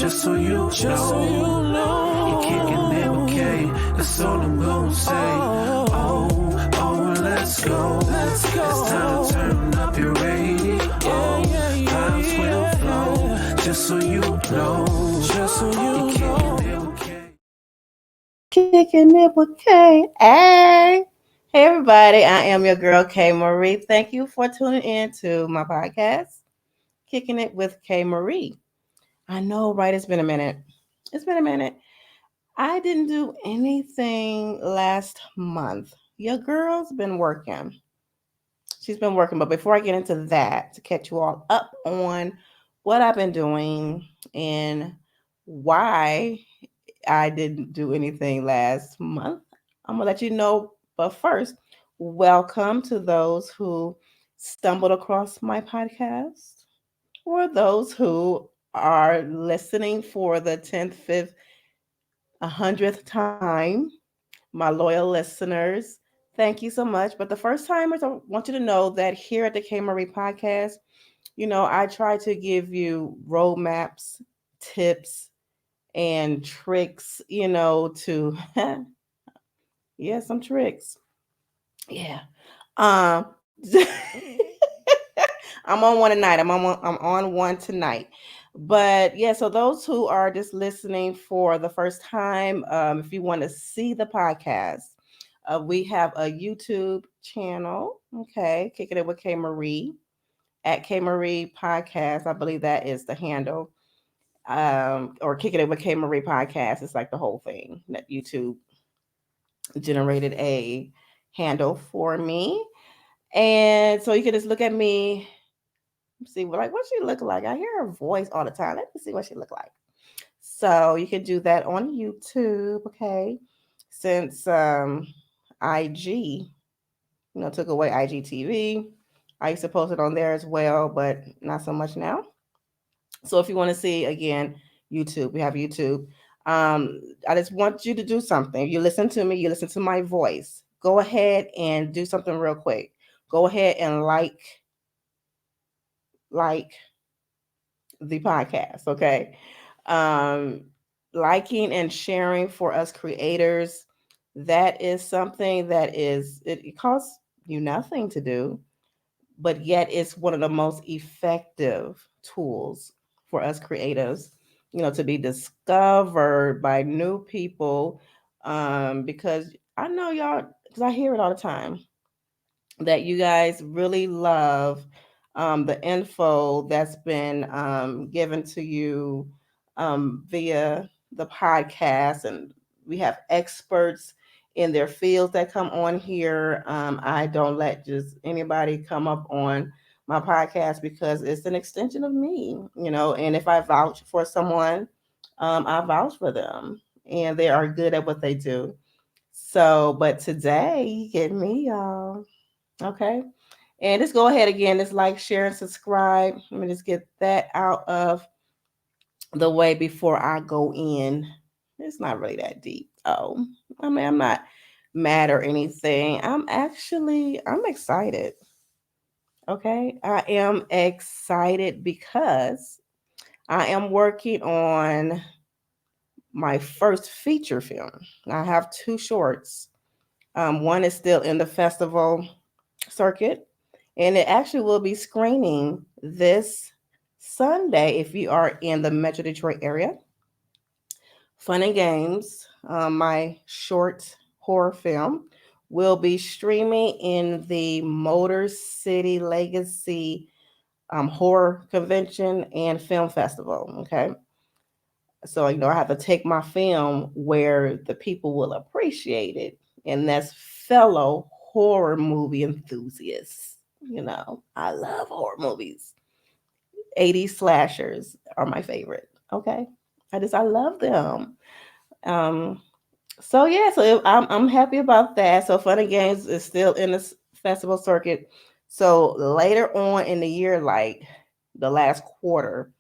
Just so you know, you're kicking it with K. That's all I'm gonna say. Oh, let's go. It's time to turn up your radio. Vibes will flow. Just so you know, you're kicking it with K. Kicking it with K. Hey. Hey, everybody. I am your girl, K Marie. Thank you for tuning in to my podcast, Kicking It with K Marie. I know, right? It's been a minute. It's been a minute. I didn't do anything last month. Your girl's been working. She's been working. But before I get into that, to catch you all up on what I've been doing and why I didn't do anything last month, I'm going to let you know. But first, welcome to those who stumbled across my podcast or those who are listening for the 10th, 5th, 100th time. My loyal listeners, thank you so much. But the first timers, I want you to know that here at the K Marie podcast, I try to give you roadmaps, tips, and tricks, to, yeah, some tricks. Yeah. Um, I'm on one tonight. I'm on one tonight. But yeah, so those who are just listening for the first time, if you want to see the podcast, we have a YouTube channel. Okay, kicking it with K Marie at K Marie Podcast. I believe that is the handle. Or kicking it with K Marie Podcast. It's like the whole thing that YouTube generated a handle for me. And so you can just look at me, see what she look like. I hear her voice all the time. Let me see what she look like. So you can do that on YouTube, okay? Since IG, took away IGTV. I used to post it on there as well, but not so much now. So if you want to see again, YouTube, we have YouTube. I just want you to do something. You listen to me, you listen to my voice. Go ahead and do something real quick. Go ahead and like the podcast, okay? Um, Liking and sharing for us creators, that is something that it costs you nothing to do, but yet it's one of the most effective tools for us creatives, to be discovered by new people. Because I know y'all, because I hear it all the time that you guys really love the info that's been given to you via the podcast. And we have experts in their fields that come on here. I don't let just anybody come up on my podcast because it's an extension of me, and if I vouch for someone, I vouch for them and they are good at what they do. So, but today, you get me, y'all. Okay. And just go ahead again, just like, share, and subscribe. Let me just get that out of the way before I go in. It's not really that deep. Oh, I mean, I'm not mad or anything. I'm excited. Okay. I am excited because I am working on my first feature film. I have two shorts. One is still in the festival circuit, and it actually will be screening this Sunday if you are in the Metro Detroit area. Fun and Games, my short horror film, will be streaming in the Motor City Legacy Horror Convention and Film Festival. Okay. So, I have to take my film where the people will appreciate it, and that's fellow horror movie enthusiasts. I love horror movies. 80s slashers are my favorite. Okay. I love them. Um, so yeah, so I'm happy about that. So Fun and Games is still in the festival circuit. So later on in the year, like the last quarter,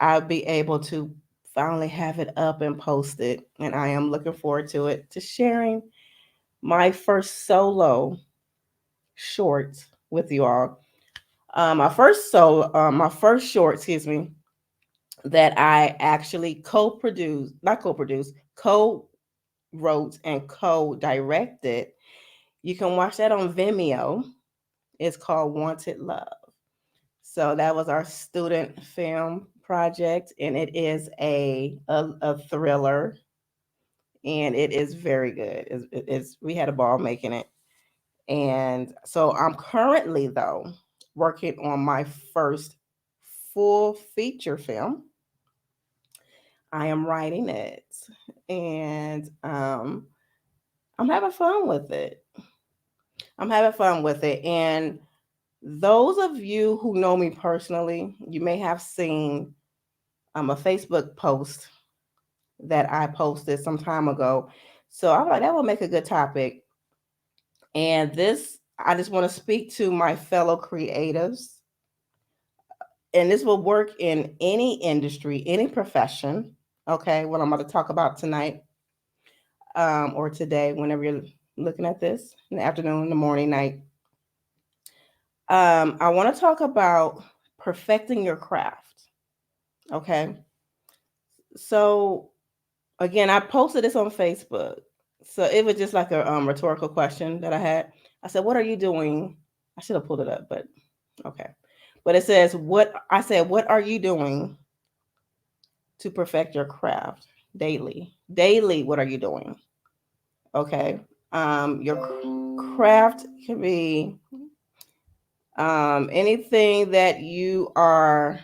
I'll be able to finally have it up and posted. And I am looking forward to it, to sharing my first solo short with you all. My first short, excuse me, that I actually co-produced, not co-produced, co-wrote and co-directed. You can watch that on Vimeo. It's called Wanted Love. So that was our student film project, and it is a thriller, and it is very good. It's we had a ball making it, and so I'm currently though working on my first full feature film. I am writing it, and I'm having fun with it. I'm having fun with it, and those of you who know me personally, you may have seen a Facebook post that I posted some time ago. So I'm like, that will make a good topic. And this, I just want to speak to my fellow creatives. And this will work in any industry, any profession. Okay, what I'm about to talk about tonight or today, whenever you're looking at this, in the afternoon, in the morning, night. I want to talk about perfecting your craft. Okay, so again, I posted this on Facebook. So it was just like a rhetorical question that I had. I said, "What are you doing?" I should have pulled it up, but okay. But it says, "What?" I said, "What are you doing to perfect your craft daily? Daily, what are you doing?" Okay. Your craft can be anything that you are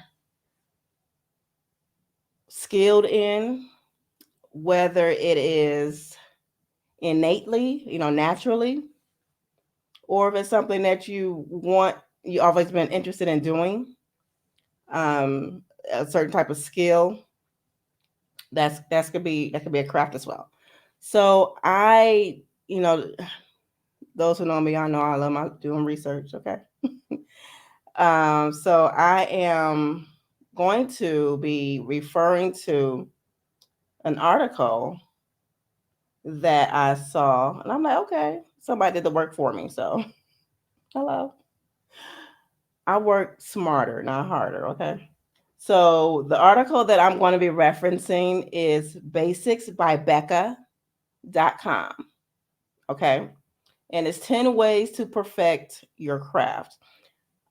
skilled in, whether it is innately, naturally, or if it's something that you always been interested in doing, um, a certain type of skill. That could be a craft as well. So you know, those who know me, I know I love my doing research. Okay, so I am going to be referring to an article that I saw, and I'm like, okay, somebody did the work for me. So hello, I work smarter, not harder. Okay. So the article that I'm going to be referencing is basicsbybecca.com. Okay. And it's 10 ways to perfect your craft.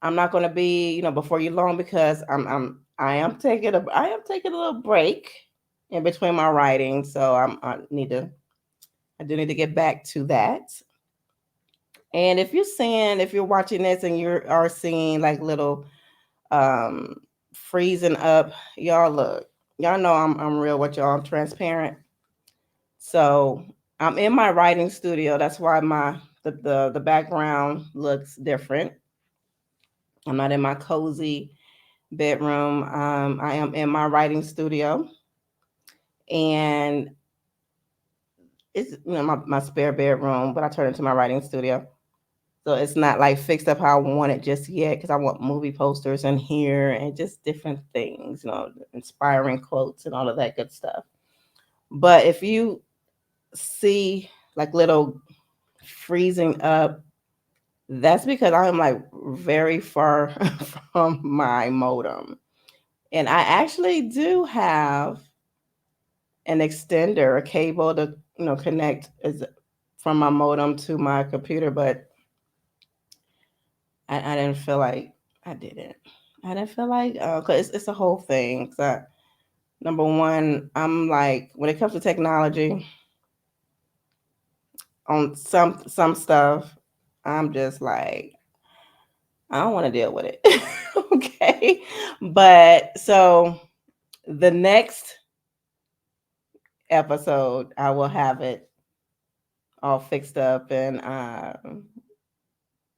I'm not going to be, before you long because I am taking a little break in between my writing. So I do need to get back to that. And if you're watching this and you are seeing like little um freezing up, y'all look, y'all know I'm real with y'all. I'm transparent. So I'm in my writing studio. That's why the background looks different. I'm not in my cozy bedroom. I am in my writing studio, and it's my spare bedroom, but I turned it into my writing studio. So it's not like fixed up how I want it just yet because I want movie posters in here and just different things, inspiring quotes and all of that good stuff. But if you see like little freezing up, that's because I'm like very far from my modem. And I actually do have an extender, a cable to, connect from my modem to my computer, but I didn't feel like I didn't. I didn't feel like, cause it's a whole thing. 'Cause number one, I'm like, when it comes to technology, on some stuff, I'm just like, I don't want to deal with it. Okay, but so the next episode, I will have it all fixed up, and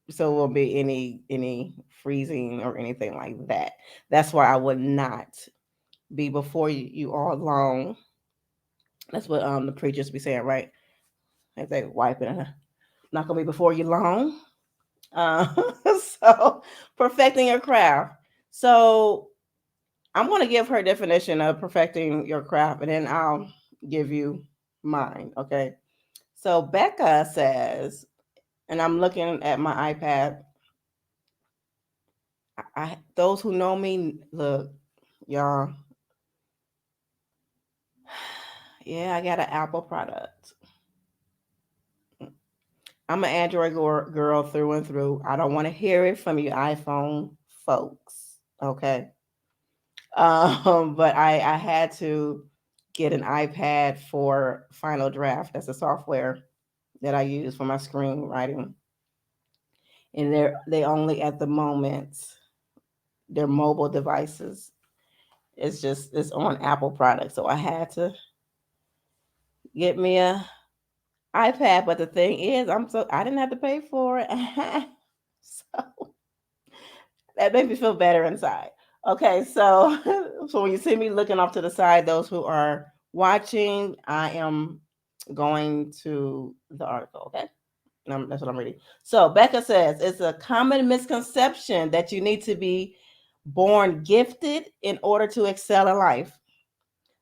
so it won't be any freezing or anything like that. That's why I would not be before you all long. That's what the preachers be saying, right? If they wiping it, not gonna be before you long. Uh, so perfecting your craft. So I'm gonna give her definition of perfecting your craft, and then I'll give you mine. Okay. So Becca says, and I'm looking at my iPad. Those who know me, look, y'all. Yeah, I got an Apple product. I'm an Android girl through and through. I don't want to hear it from you iPhone folks. Okay. But I had to get an iPad for Final Draft. That's a software that I use for my screenwriting. And they only at the moment their mobile devices. It's on Apple products. So I had to get me a iPad. But the thing is, I didn't have to pay for it. So that made me feel better inside. Okay, so so when you see me looking off to the side, those who are watching, I am going to the article. Okay, that's what I'm reading. So Becca says it's a common misconception that you need to be born gifted in order to excel in life.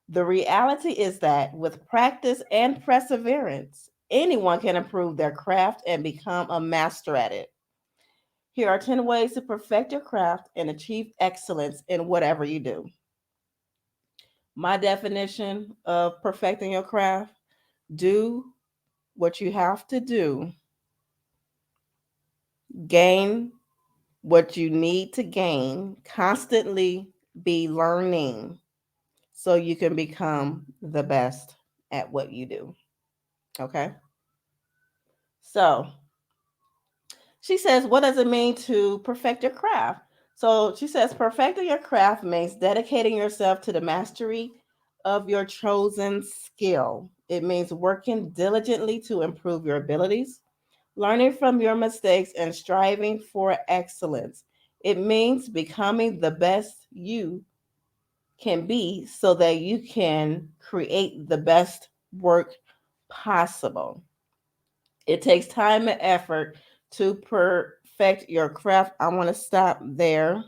The reality is that with practice and perseverance, anyone can improve their craft and become a master at it. Here are 10 ways to perfect your craft and achieve excellence in whatever you do. My definition of perfecting your craft: do what you have to do, gain what you need to gain, constantly be learning so you can become the best at what you do. Okay? So, she says, what does it mean to perfect your craft? So she says, perfecting your craft means dedicating yourself to the mastery of your chosen skill. It means working diligently to improve your abilities, learning from your mistakes, and striving for excellence. It means becoming the best you can be so that you can create the best work possible. It takes time and effort to perfect your craft. I want to stop there.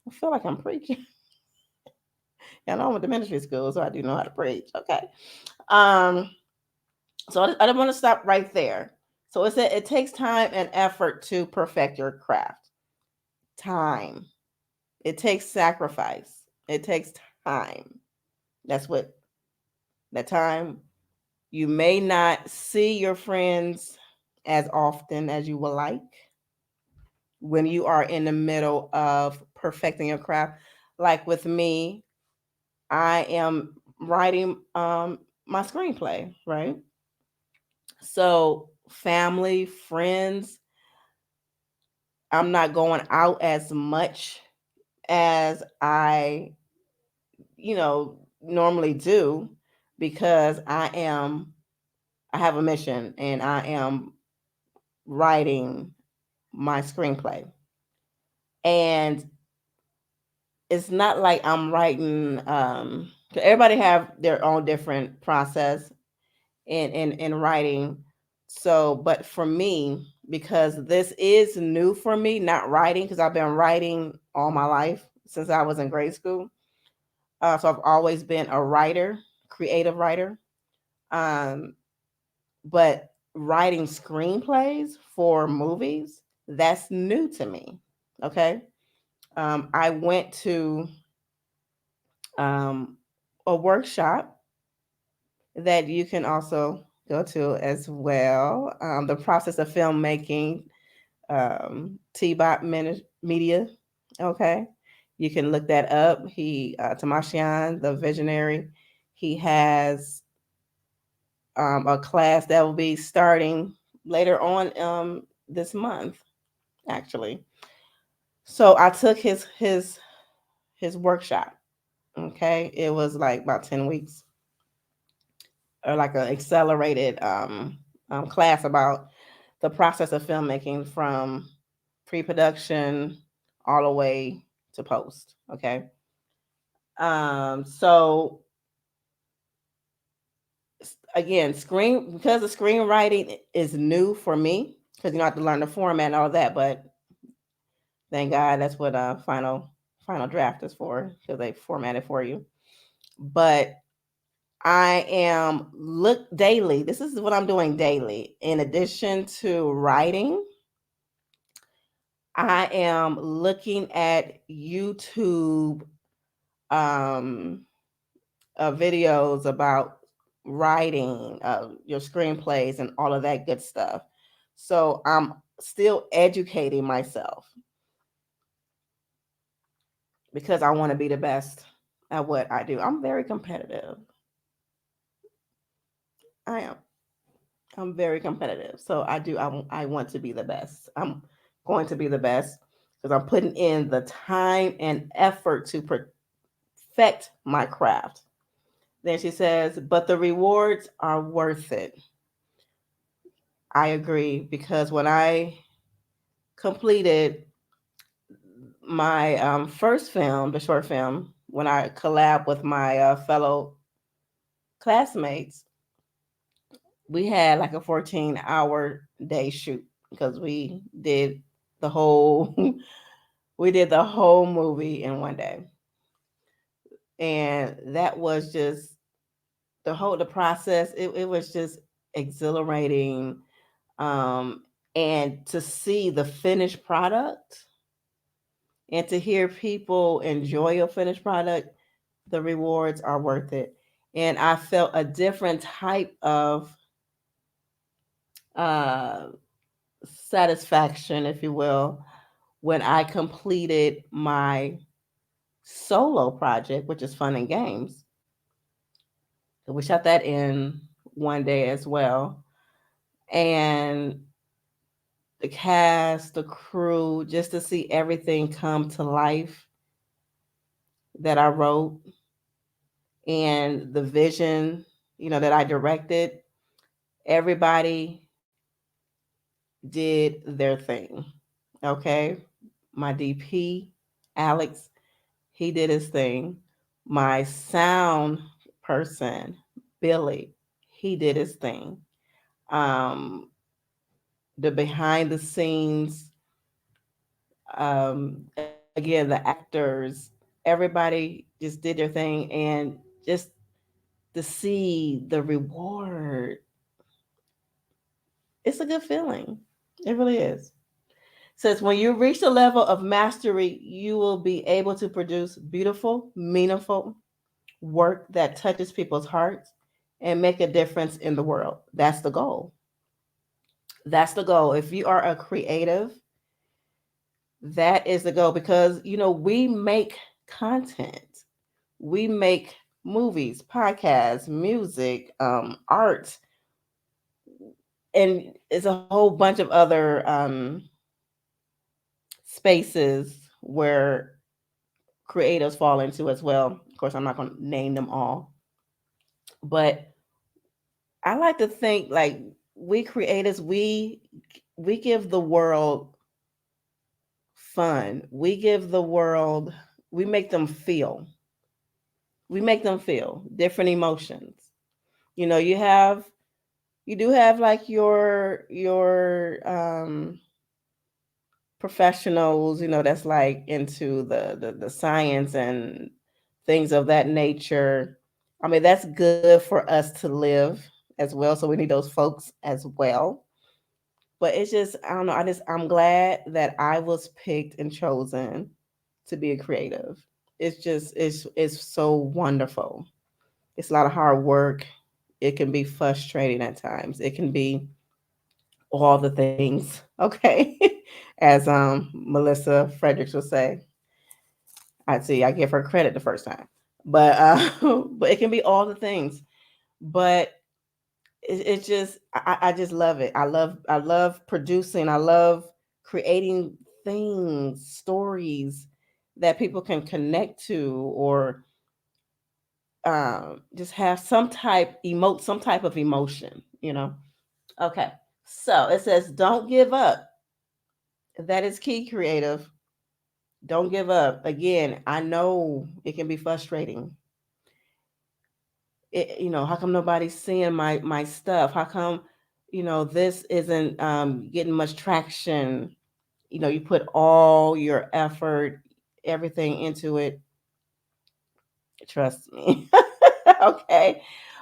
I feel like I'm preaching. And I went to ministry school, so I do know how to preach. Okay. Um, so I don't want to stop right there. So it said it takes time and effort to perfect your craft. Time. It takes sacrifice. It takes time. That's what that time. You may not see your friends as often as you would like when you are in the middle of perfecting your craft. Like with me, I am writing my screenplay, right? So family, friends, I'm not going out as much as I normally do because I have a mission and I am writing my screenplay. And it's not like I'm writing 'cause everybody have their own different process in writing. So, but for me, because this is new for me, not writing, because I've been writing all my life since I was in grade school. So I've always been a writer, creative writer. Um, but writing screenplays for movies, that's new to me. Okay. I went to um, a workshop that you can also go to as well. The process of filmmaking, T-Bot Media. Okay. You can look that up. Tamashian, the visionary, he has a class that will be starting later on this month, actually. So I took his workshop. Okay. It was like about 10 weeks or like an accelerated class about the process of filmmaking from pre-production all the way to post. Okay. So again, because the screenwriting is new for me because you don't have to learn the format and all that, but thank God that's what final draft is for because they format it for you. But I am look daily. This is what I'm doing daily. In addition to writing, I am looking at YouTube um, videos about writing, your screenplays, and all of that good stuff. So I'm still educating myself because I want to be the best at what I do. I'm very competitive. I am. I'm very competitive. So I do. I want to be the best. I'm going to be the best because I'm putting in the time and effort to perfect my craft. Then she says, but the rewards are worth it. I agree because when I completed my first film, the short film, when I collabed with my fellow classmates, we had like a 14-hour day shoot because did the whole we did the whole movie in one day. And that was just the process. It was just exhilarating. Um, and to see the finished product and to hear people enjoy a finished product, the rewards are worth it. And I felt a different type of uh, satisfaction, if you will, when I completed my solo project, which is Fun and Games. We shot that in one day as well. And the cast, the crew, just to see everything come to life that I wrote and the vision, that I directed, everybody did their thing. Okay. My DP, Alex, he did his thing. My sound person, Billy, he did his thing. The behind the scenes, again, the actors, everybody just did their thing. And just to see the reward, it's a good feeling. It really is. Says when you reach the level of mastery, you will be able to produce beautiful, meaningful work that touches people's hearts and make a difference in the world. That's the goal. That's the goal. If you are a creative, that is the goal because, we make content, we make movies, podcasts, music, art, and it's a whole bunch of other spaces where creatives fall into as well. Of course, I'm not going to name them all, but I like to think like we creators, we give the world fun. We give the world, we make them feel. We make them feel different emotions. You know, you do have like your professionals, that's like into the science and things of that nature. I mean, that's good for us to live as well. So we need those folks as well. But it's just, I don't know. I'm glad that I was picked and chosen to be a creative. It's so wonderful. It's a lot of hard work. It can be frustrating at times. It can be all the things. Okay. As Melissa Fredericks would say. I see, I give her credit the first time. But but it can be all the things. But it's just I just love it. I love producing. I love creating things, stories that people can connect to, or just have some type of emotion. Okay, so it says don't give up. That is key, creative. Don't give up. Again, I know it can be frustrating. How come nobody's seeing my stuff? How come, this isn't getting much traction? You put all your effort, everything into it. Trust me. Okay,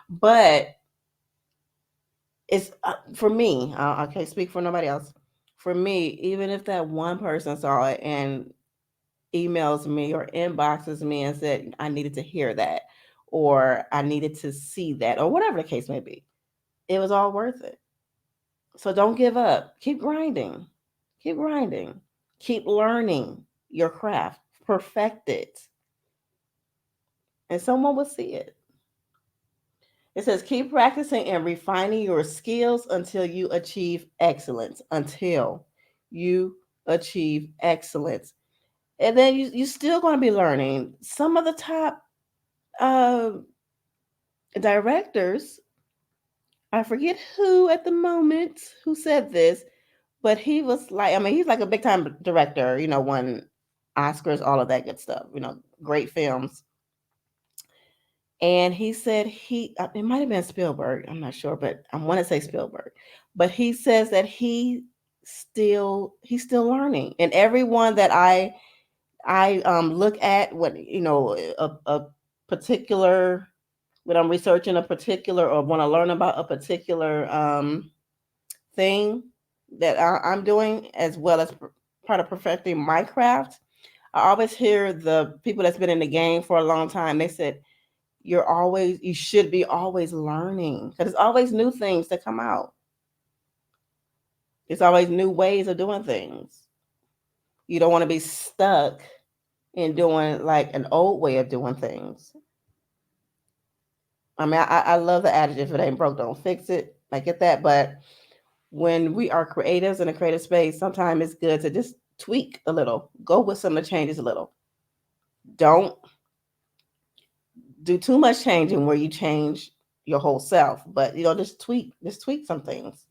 but it's for me. I can't speak for nobody else. For me, even if that one person saw it and emails me or inboxes me and said I needed to hear that, or I needed to see that, or whatever the case may be. It was all worth it. So don't give up. Keep grinding. Keep grinding. Keep learning your craft. Perfect it. And someone will see it. It says keep practicing and refining your skills until you achieve excellence. Until you achieve excellence. And then you're still going to be learning. Some of the top uh, directors, I forget who at the moment who said this, but he was like, I mean, he's like a big time director, won Oscars, all of that good stuff, great films. And he said it might have been Spielberg, I'm not sure, but I want to say Spielberg. But he says that he's still learning. And everyone that I look at, what a particular, when I'm researching a particular or want to learn about a particular thing that I'm doing, as well as part of perfecting my craft, I always hear the people that's been in the game for a long time. They said you should be always learning, because there's always new things that come out. There's always new ways of doing things. You don't want to be stuck in doing like an old way of doing things. I mean, I love the adage, if it ain't broke, don't fix it. I get that. But when we are creatives in a creative space, sometimes it's good to just tweak a little, go with some of the changes a little. Don't do too much changing where you change your whole self, but just tweak some things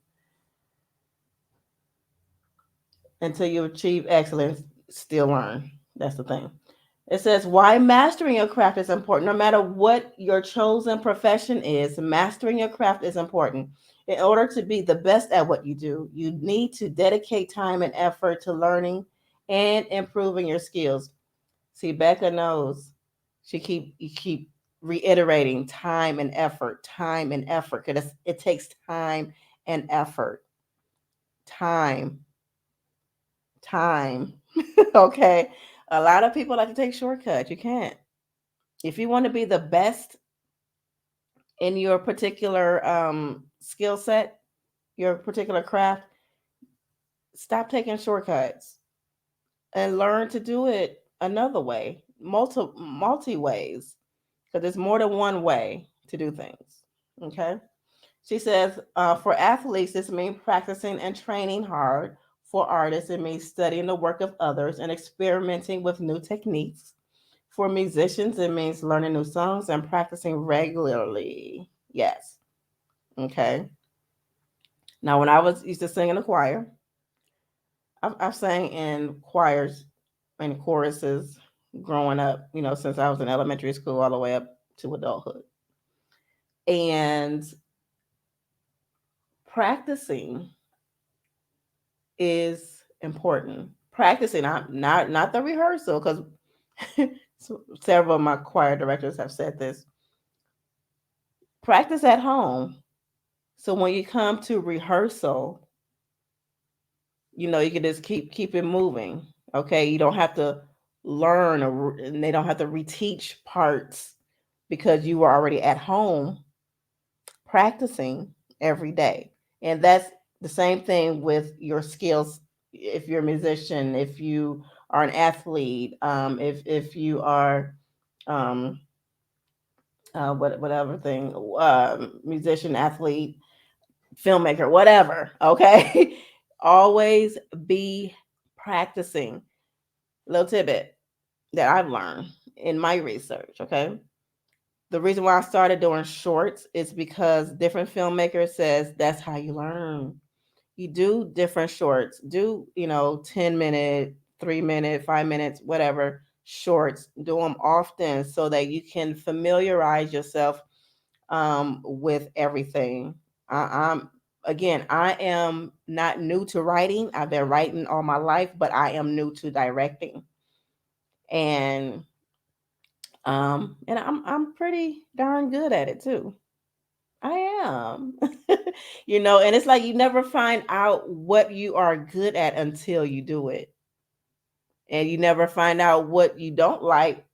until you achieve excellence. Still learn. That's the thing. It says why mastering your craft is important. No matter what your chosen profession is, mastering your craft is important. In order to be the best at what you do, you need to dedicate time and effort to learning and improving your skills. See, Becca knows. You keep reiterating time and effort, because it takes time and effort. Time, time. Okay. A lot of people like to take shortcuts. You can't. If you want to be the best in your particular skill set, your particular craft, stop taking shortcuts and learn to do it another way, multi ways, because there's more than one way to do things. Okay. She says, for athletes, this means practicing and training hard. For artists, it means studying the work of others and experimenting with new techniques. For musicians, it means learning new songs and practicing regularly. Yes. Okay. Now, when I was used to sing in a choir, I've sang in choirs and choruses growing up, since I was in elementary school all the way up to adulthood. And practicing is important. Practicing, not the rehearsal, because several of my choir directors have said this. Practice at home. So when you come to rehearsal, you can just keep it moving. Okay, you don't have to learn, and they don't have to reteach parts, because you were already at home practicing every day. And that's the same thing with your skills. If you're a musician, if you are an athlete, if you are um, whatever thing, musician, athlete, filmmaker, whatever. Okay, always be practicing. Little tidbit that I've learned in my research. Okay, the reason why I started doing shorts is because different filmmakers says that's how you learn. You do different shorts, do 10-minute, 3-minute, 5 minutes, whatever shorts. Do them often so that you can familiarize yourself with everything. I'm again, I am not new to writing. I've been writing all my life, but I am new to directing, and I'm pretty darn good at it too. I am. And it's like you never find out what you are good at until you do it. And you never find out what you don't like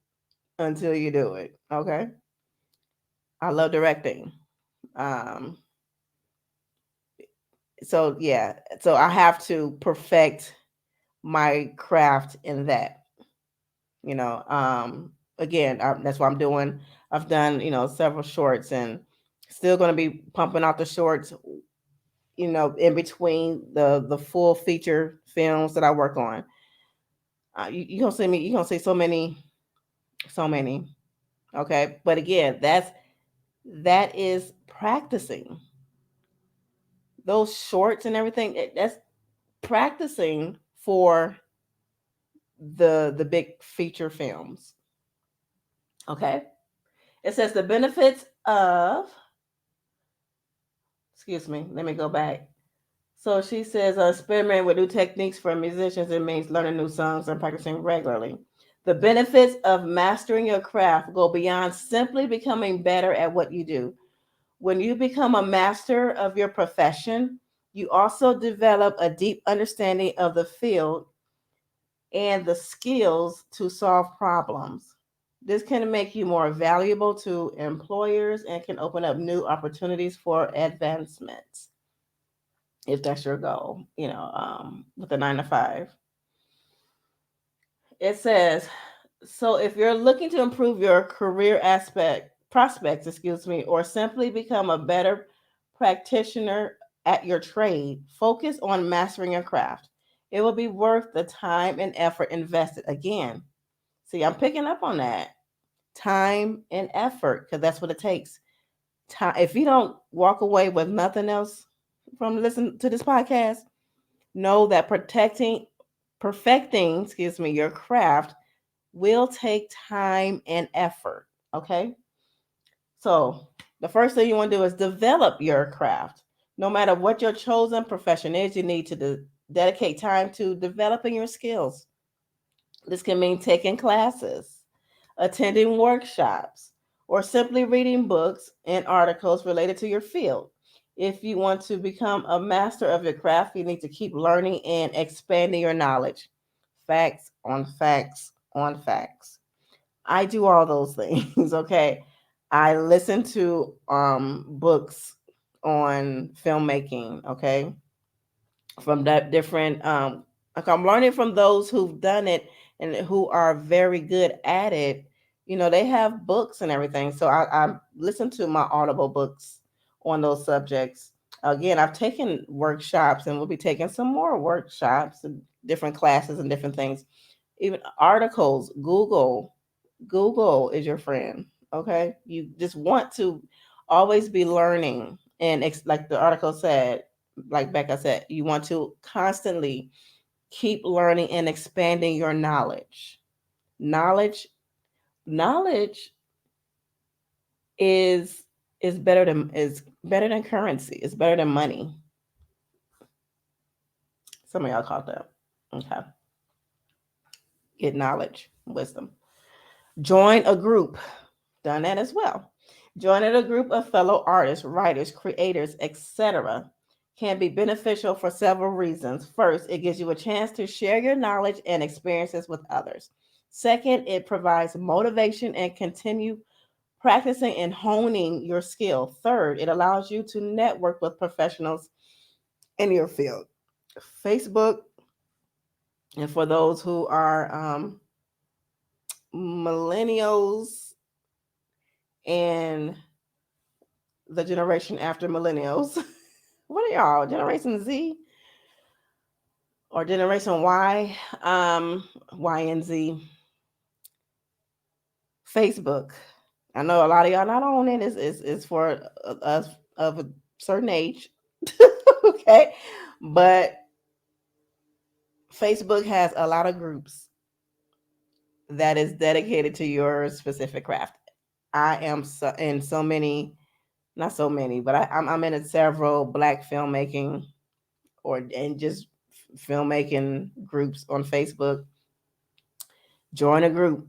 until you do it. Okay? I love directing. Um, so yeah, so I have to perfect my craft in that. You know, again, that's what I'm doing. I've done, several shorts, and still going to be pumping out the shorts, in between the full feature films that I work on. You gonna see me. You gonna see so many, so many. Okay, but again, that is practicing those shorts and everything. That's practicing for the big feature films. Okay, it says the benefits of. Excuse me. Let me go back. So she says, experiment with new techniques for musicians. It means learning new songs and practicing regularly. The benefits of mastering your craft go beyond simply becoming better at what you do. When you become a master of your profession, you also develop a deep understanding of the field and the skills to solve problems. This can make you more valuable to employers and can open up new opportunities for advancement if that's your goal, with the 9 to 5. It says, so if you're looking to improve your career aspect prospects, excuse me, or simply become a better practitioner at your trade, focus on mastering your craft. It will be worth the time and effort invested. Again, see, I'm picking up on that. Time and effort, because that's what it takes. Time. If you don't walk away with nothing else from listening to this podcast, know that perfecting, excuse me, your craft will take time and effort. Okay. So the first thing you want to do is develop your craft. No matter what your chosen profession is, you need to dedicate time to developing your skills. This can mean taking classes, attending workshops, or simply reading books and articles related to your field. If you want to become a master of your craft, you need to keep learning and expanding your knowledge. Facts on facts on facts. I do all those things, okay? I listen to books on filmmaking, okay? From that different like I'm learning from those who've done it and who are very good at it. They have books and everything, so I listen to my audible books on those subjects. Again, I've taken workshops and we'll be taking some more workshops and different classes and different things, even articles. Google is your friend. Okay, you just want to always be learning, and like the article said, like Becca said, you want to constantly keep learning and expanding your knowledge. Knowledge is better than currency. It's better than money. Some of y'all caught that. Okay, get knowledge, wisdom. Join a group. Done that as well. Joining a group of fellow artists, writers, creators, etc. can be beneficial for several reasons. First, it gives you a chance to share your knowledge and experiences with others. Second, it provides motivation and continue practicing and honing your skill. Third, it allows you to network with professionals in your field. Facebook, and for those who are millennials and the generation after millennials. What are y'all? Generation Z or Generation Y? Y and Z. Facebook. I know a lot of y'all not on it. It's for us of a certain age. Okay. But Facebook has a lot of groups that is dedicated to your specific craft. I am in so many, not so many, but I'm in several Black filmmaking and just filmmaking groups on Facebook. Join a group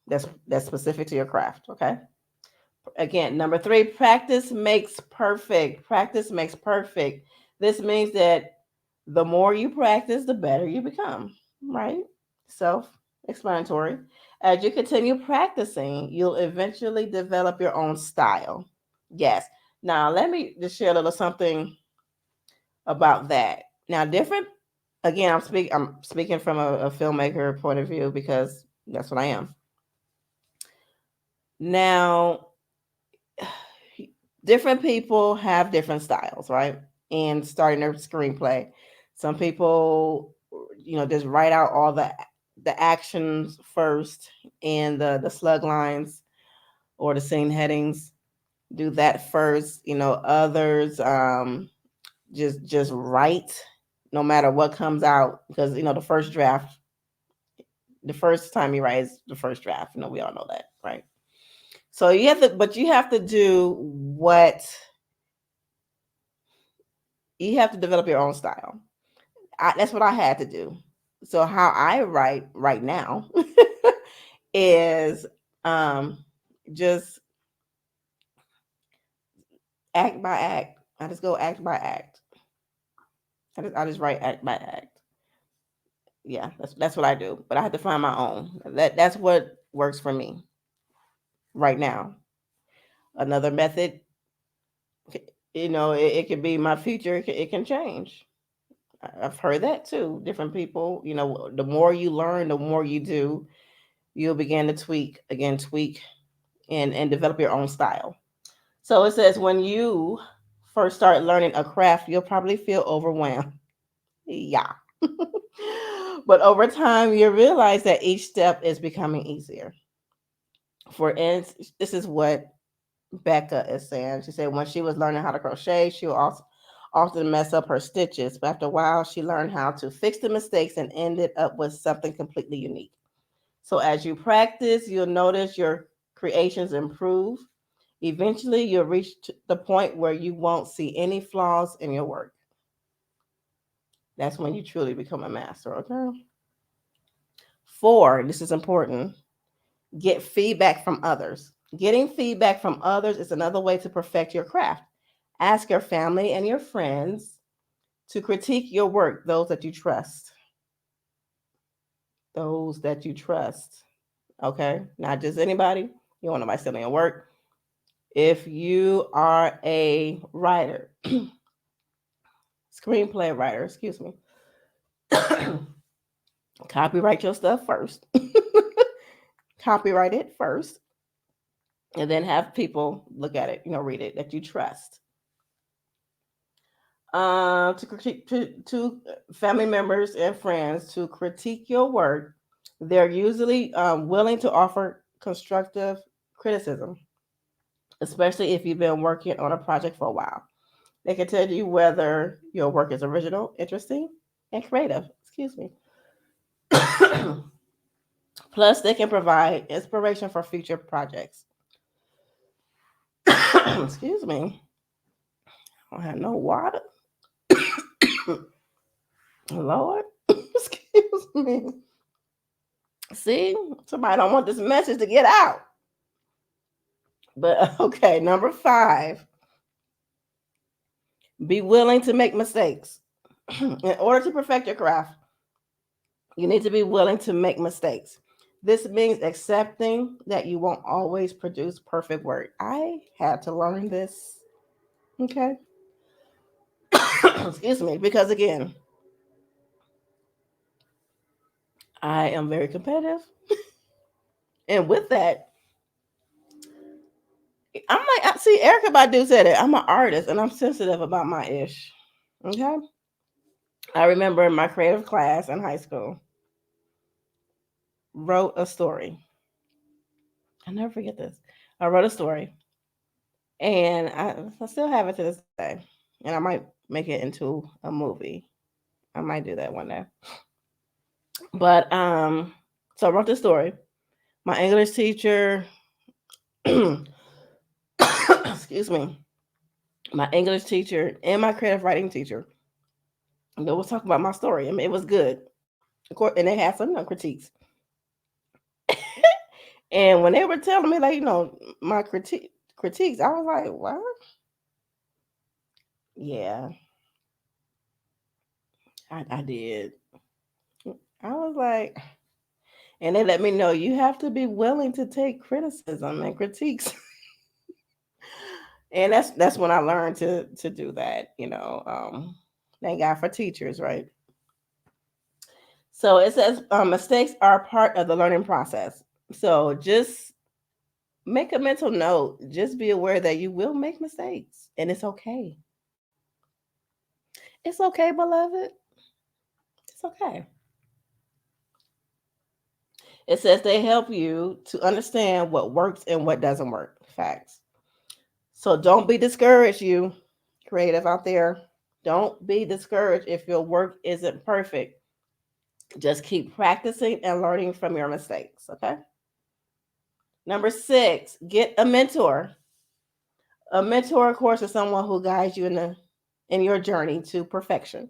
that's specific to your craft. Okay. Again, number 3, practice makes perfect. Practice makes perfect. This means that the more you practice, the better you become. Right? Self-explanatory. As you continue practicing, you'll eventually develop your own style. Yes. Now, let me just share a little something about that. Now, different. Again, I'm speaking from a filmmaker point of view because that's what I am. Now, different people have different styles, right? And starting their screenplay, some people, just write out all the actions first and the slug lines or the scene headings. Do that first. Others just write no matter what comes out because the first draft, the first time you write is the first draft. We all know that, right? So you have to do what you have to develop your own style. That's what I had to do. So how I write right now is um, just act by act. I just go act by act. I just write act by act. Yeah, that's what I do. But I have to find my own. That's what works for me right now. Another method, it could be my future. It can change. I've heard that too. Different people, the more you learn, the more you do, you'll begin to tweak, and develop your own style. So it says when you first start learning a craft, you'll probably feel overwhelmed. Yeah. But over time, you realize that each step is becoming easier. For instance, this is what Becca is saying. She said when she was learning how to crochet, she would also often mess up her stitches, but after a while, she learned how to fix the mistakes and ended up with something completely unique. So as you practice, you'll notice your creations improve. Eventually, you'll reach the point where you won't see any flaws in your work. That's when you truly become a master, okay? Four, this is important, get feedback from others. Getting feedback from others is another way to perfect your craft. Ask your family and your friends to critique your work, those that you trust. Those that you trust, okay? Not just anybody. You want nobody stealing your work. If you are a writer, screenplay writer, excuse me, copyright your stuff first. Copyright it first, and then have people look at it, read it that you trust. To family members and friends to critique your work, they're usually willing to offer constructive criticism, especially if you've been working on a project for a while. They can tell you whether your work is original, interesting, and creative. Excuse me. Plus, they can provide inspiration for future projects. Excuse me. I don't have no water. Lord. Excuse me. See, somebody don't want this message to get out. But okay, number five, be willing to make mistakes. In order to perfect your craft, you need to be willing to make mistakes. This means accepting that you won't always produce perfect work. I had to learn this. Okay. Excuse me, because again, I am very competitive. And with that, I'm like, see, Erica Badu said it. I'm an artist and I'm sensitive about my ish. Okay. I remember in my creative class in high school, wrote a story. I never forget this. I wrote a story and I still have it to this day. And I might make it into a movie. I might do that one day. But so I wrote this story. My English teacher, excuse me, my English teacher and my creative writing teacher, they was talking about my story. I mean, it was good. Of course, and they had some critiques. And when they were telling me, like, my critiques, I was like, what? Yeah, I did. I was like, And they let me know you have to be willing to take criticism and critiques. And that's when I learned to do that, thank God for teachers, right? So it says mistakes are part of the learning process. So just make a mental note. Just be aware that you will make mistakes, and it's okay. It's okay, beloved. It's okay. It says they help you to understand what works and what doesn't work. Facts. So don't be discouraged, you creative out there. Don't be discouraged if your work isn't perfect. Just keep practicing and learning from your mistakes. Okay. Number 6, get a mentor. A mentor, of course, is someone who guides you in your journey to perfection.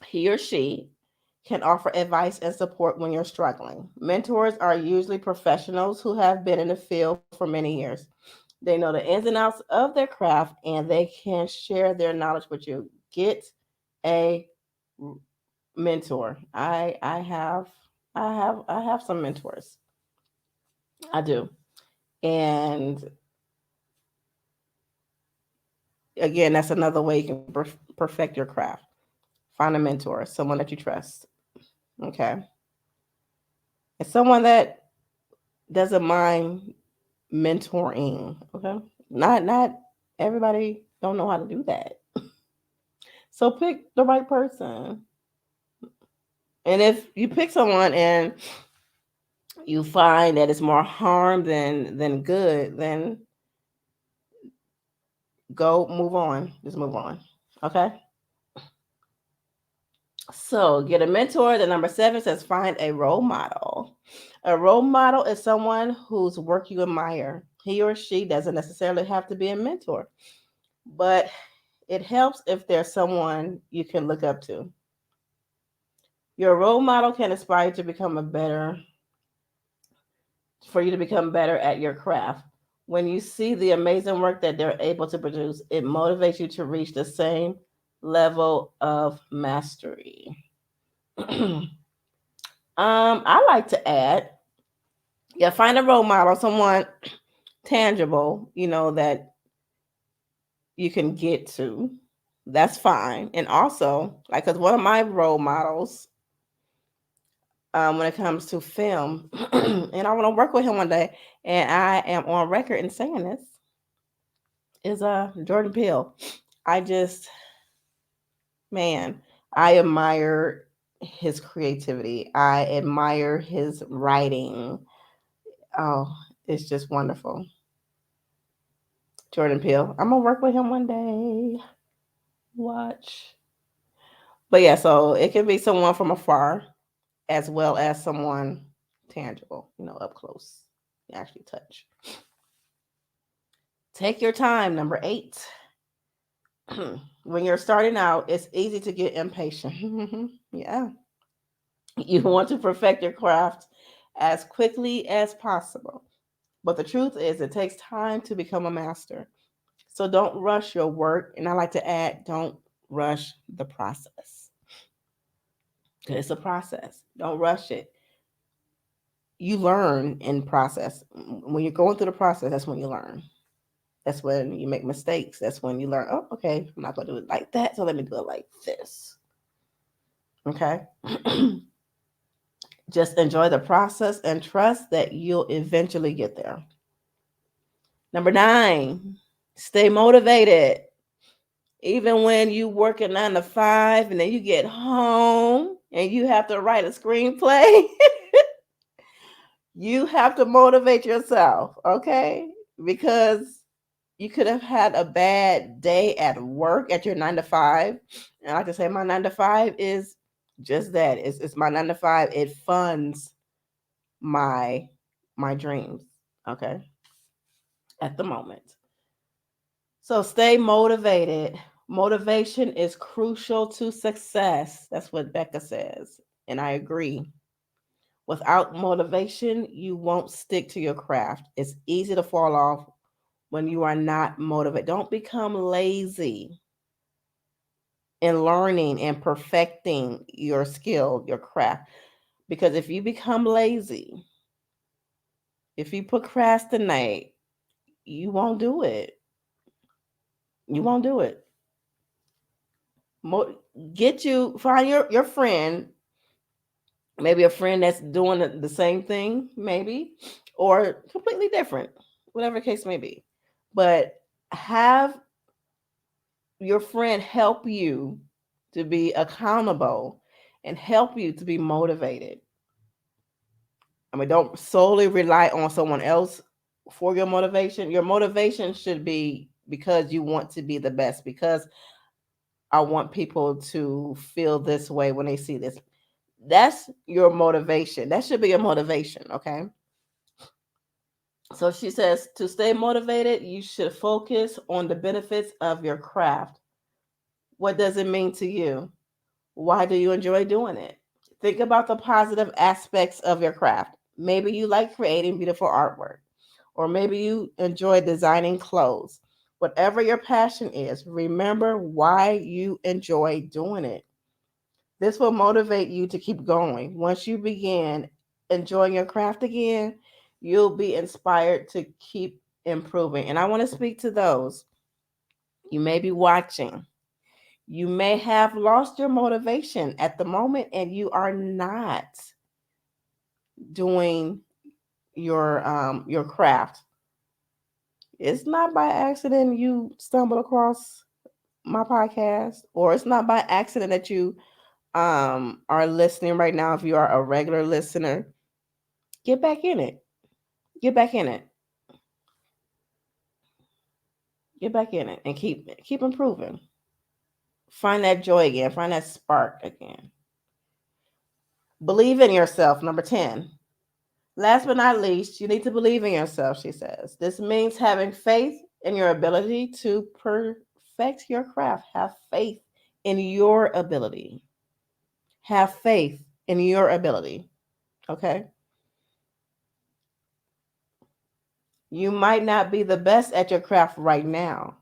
He or she can offer advice and support when you're struggling. Mentors are usually professionals who have been in the field for many years. They know the ins and outs of their craft and they can share their knowledge with you. Get a mentor. I have some mentors. I do. And again, that's another way you can perfect your craft. Find a mentor, someone that you trust. Okay. And someone that doesn't mind mentoring. Okay. Not everybody don't know how to do that. So pick the right person. And if you pick someone and you find that it's more harm than good, then go move on. Just move on. Okay. So get a mentor. The number 7 says find a role model. A role model is someone whose work you admire. He or she doesn't necessarily have to be a mentor, but it helps if there's someone you can look up to. Your role model can inspire you to become a better, for you to become better at your craft. When you see the amazing work that they're able to produce, it motivates you to reach the same level of mastery. I like to add, yeah, find a role model, someone tangible, that you can get to. That's fine. And also, like, because one of my role models, when it comes to film, and I want to work with him one day, and I am on record in saying this, is Jordan Peele. I just, man, I admire his creativity. I admire his writing. Oh, it's just wonderful. Jordan Peele. I'm gonna work with him one day. Watch. But yeah, so it can be someone from afar as well as someone tangible, up close. You actually touch. Take your time. Number 8. When you're starting out, it's easy to get impatient. Yeah. You want to perfect your craft as quickly as possible. But the truth is, it takes time to become a master. So don't rush your work. And I like to add, don't rush the process. Because it's a process. Don't rush it. You learn in process. When you're going through the process, that's when you learn. That's when you make mistakes. That's when you learn, oh, okay, I'm not going to do it like that. So let me do it like this. Okay. Just enjoy the process and trust that you'll eventually get there. Number 9, stay motivated. Even when you work a 9 to 5 and then you get home and you have to write a screenplay, you have to motivate yourself, okay? Because you could have had a bad day at work at your 9 to 5. And I like to say my 9 to 5 is just that. It's my 9 to 5. It funds my dreams. Okay. At the moment. So stay motivated. Motivation is crucial to success. That's what Becca says. And I agree. Without motivation, you won't stick to your craft. It's easy to fall off when you are not motivated. Don't become lazy in learning and perfecting your skill, your craft. Because if you become lazy, if you procrastinate, you won't do it. You won't do it. Mo- find your friend, maybe a friend that's doing the same thing, maybe, or completely different, whatever the case may be. But have your friend help you to be accountable and help you to be motivated. I mean, don't solely rely on someone else for your motivation. Your motivation should be because you want to be the best, because I want people to feel this way when they see this. That's your motivation. That should be your motivation, okay? So she says to stay motivated, you should focus on the benefits of your craft. What does it mean to you? Why do you enjoy doing it? Think about the positive aspects of your craft. Maybe you like creating beautiful artwork, or maybe you enjoy designing clothes. Whatever your passion is, remember why you enjoy doing it. This will motivate you to keep going. Once you begin enjoying your craft again, you'll be inspired to keep improving. And I want to speak to those you may be watching. You may have lost your motivation at the moment and you are not doing your craft. It's not by accident you stumbled across my podcast, or it's not by accident that you are listening right now. If you are a regular listener, get back in it. Get back in it. Get back in it and keep improving. Find that joy again. Find that spark again. Believe in yourself. Number 10. Last but not least, you need to believe in yourself, she says. This means having faith in your ability to perfect your craft. Have faith in your ability. Have faith in your ability. Okay? You might not be the best at your craft right now,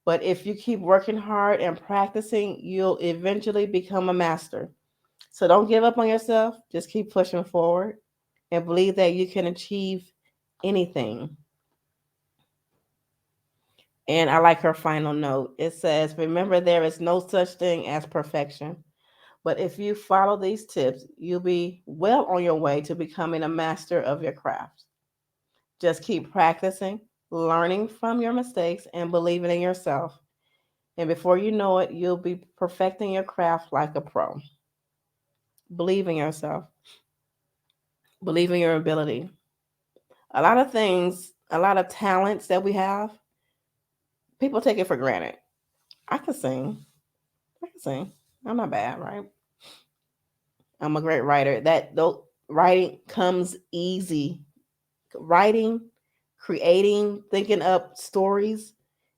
but if you keep working hard and practicing, you'll eventually become a master. So don't give up on yourself. Just keep pushing forward and believe that you can achieve anything. And I like her final note. It says, remember, there is no such thing as perfection. But if you follow these tips, you'll be well on your way to becoming a master of your craft. Just keep practicing, learning from your mistakes, and believing in yourself. And before you know it, you'll be perfecting your craft like a pro. Believe in yourself, believe in your ability. A lot of things, a lot of talents that we have, people take it for granted. I can sing. I can sing. I'm not bad, right? I'm a great writer. That though writing comes easy. Writing, creating, thinking up stories,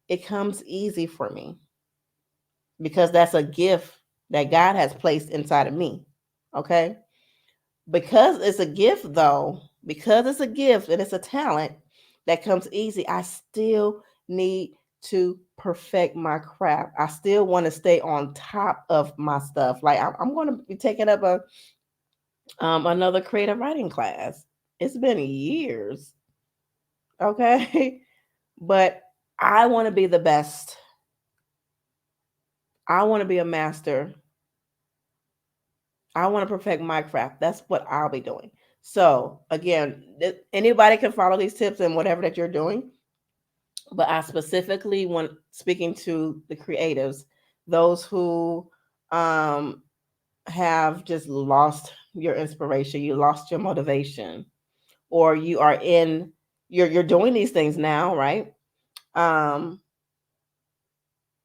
it comes easy for me because that's a gift that God has placed inside of me. Okay? Because it's a gift though, because it's a gift and it's a talent that comes easy, I still need to perfect my craft. I still want to stay on top of my stuff. Like I'm going to be taking up a another creative writing class. It's been years, okay? But I want to be the best. I want to be a master. I want to perfect my craft. That's what I'll be doing. So, again, anybody can follow these tips and whatever that you're doing, but I specifically want speaking to the creatives, those who um have just lost your inspiration, you lost your motivation, or you are in you're doing these things now, right? Um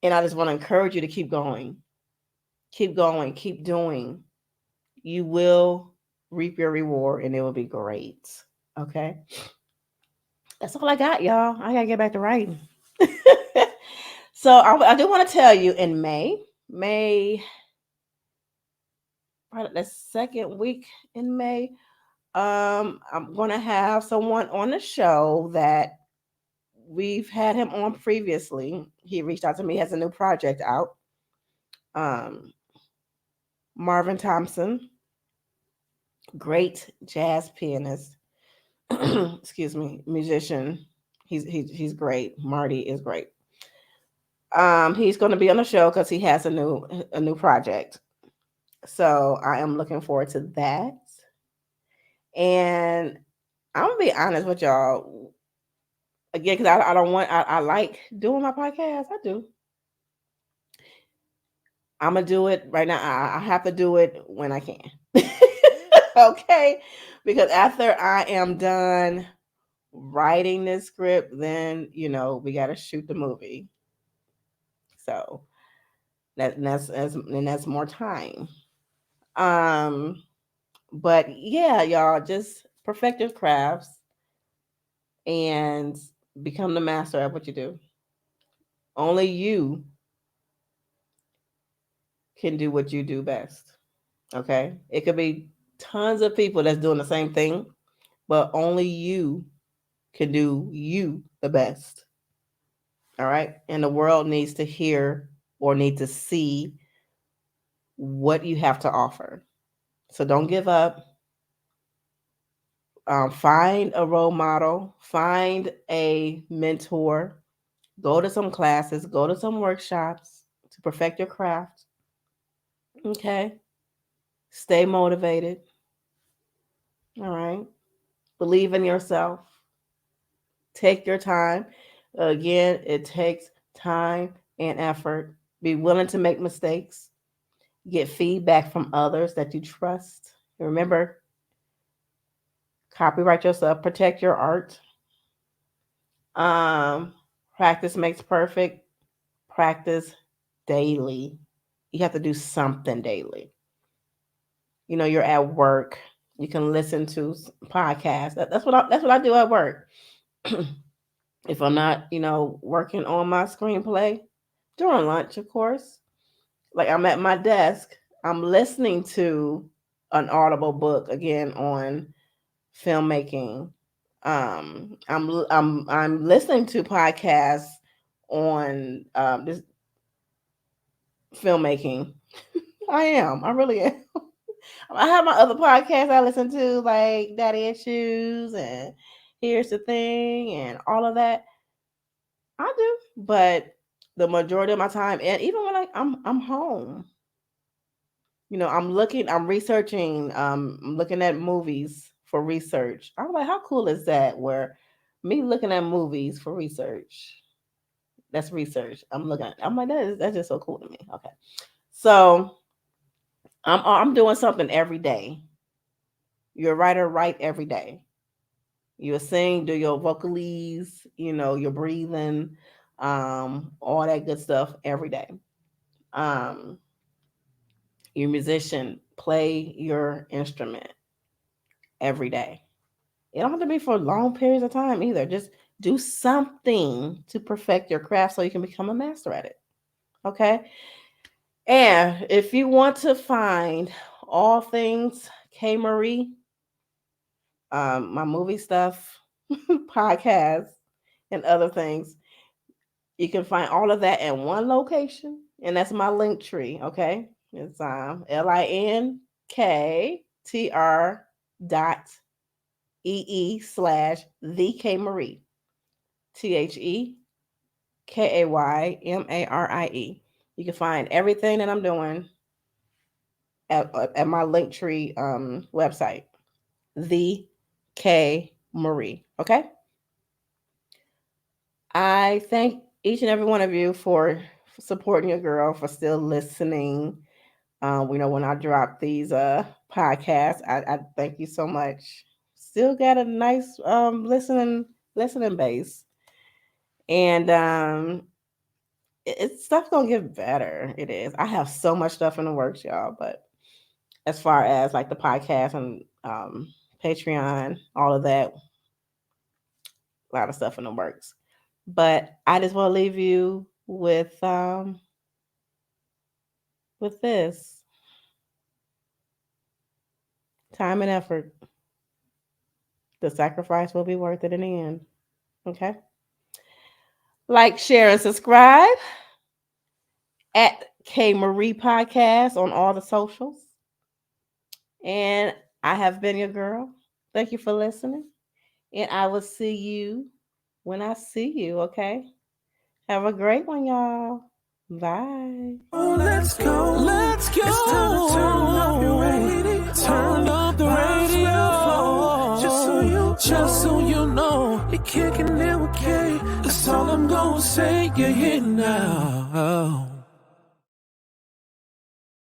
and I just want to encourage you to keep going. Keep going, keep doing. You will reap your reward and it will be great. Okay? That's all I got, y'all. I got to get back to writing. So I do want to tell you in May, right, the second week in May, I'm going to have someone on the show that we've had him on previously. He reached out to me, has a new project out. Um, Marvin Thompson. great jazz pianist. Excuse me, musician. He's great. Marty is great. He's going to be on the show because he has a new project. So I am looking forward to that. And I'm gonna be honest with y'all again because I don't want I like doing my podcast. I do. I'm gonna do it right now. I have to do it when I can. Okay, because after I am done writing this script, then we got to shoot the movie. So that's more time. Um, but yeah, y'all just perfect your crafts and become the master at what you do. Only you can do what you do best. Okay, it could be tons of people that's doing the same thing, but only you can do you the best. All right, and the world needs to hear or need to see what you have to offer. So don't give up. Find a role model, find a mentor, go to some classes, go to some workshops to perfect your craft. Okay. Stay motivated. All right. Believe in yourself. Take your time. Again, it takes time and effort. Be willing to make mistakes. Get feedback from others that you trust. Remember, copyright yourself, protect your art. Um, Practice makes perfect. Practice daily. You have to do something daily. You're at work. You can listen to podcasts. That's what I do at work. If I'm not, working on my screenplay during lunch, of course. Like I'm at my desk, I'm listening to an audible book again on filmmaking. I'm listening to podcasts on this filmmaking. I am. I really am. I have my other podcasts I listen to, like Daddy Issues and Here's the Thing and all of that. I do, but the majority of my time, and even when I'm home, I'm researching, I'm looking at movies for research. I'm like, how cool is that? Where me looking at movies for research, that's research. I'm like, that's just so cool to me. Okay, so I'm doing something every day. You're a writer, write every day. You sing, do your vocalize, your breathing, all that good stuff every day. Um, you're a musician, play your instrument every day. It don't have to be for long periods of time either. Just do something to perfect your craft so you can become a master at it. Okay. And if you want to find all things K Marie, my movie stuff, podcasts, and other things, you can find all of that in one location, and that's my link tree. Okay, it's linktr.ee/the K Marie, TheKayMarie. You can find everything that I'm doing at my link tree website, the K Marie. Okay, I thank each and every one of you for supporting your girl, for still listening. When I drop these podcasts, I thank you so much. Still got a nice listening base, and it's stuff gonna get better. It is. I have so much stuff in the works, y'all. But as far as like the podcast and Patreon, all of that, a lot of stuff in the works. But I just want to leave you with this: time and effort. The sacrifice will be worth it in the end. Okay. Like, share, and subscribe at K Marie Podcast on all the socials. And I have been your girl. Thank you for listening. And I will see you when I see you, okay? Have a great one, y'all. Bye. Oh, let's go. Let's go. It's time to turn up your radio. Turn up the radio. Just so you know, you're kicking it with K. That's all I'm gonna say. You're here now.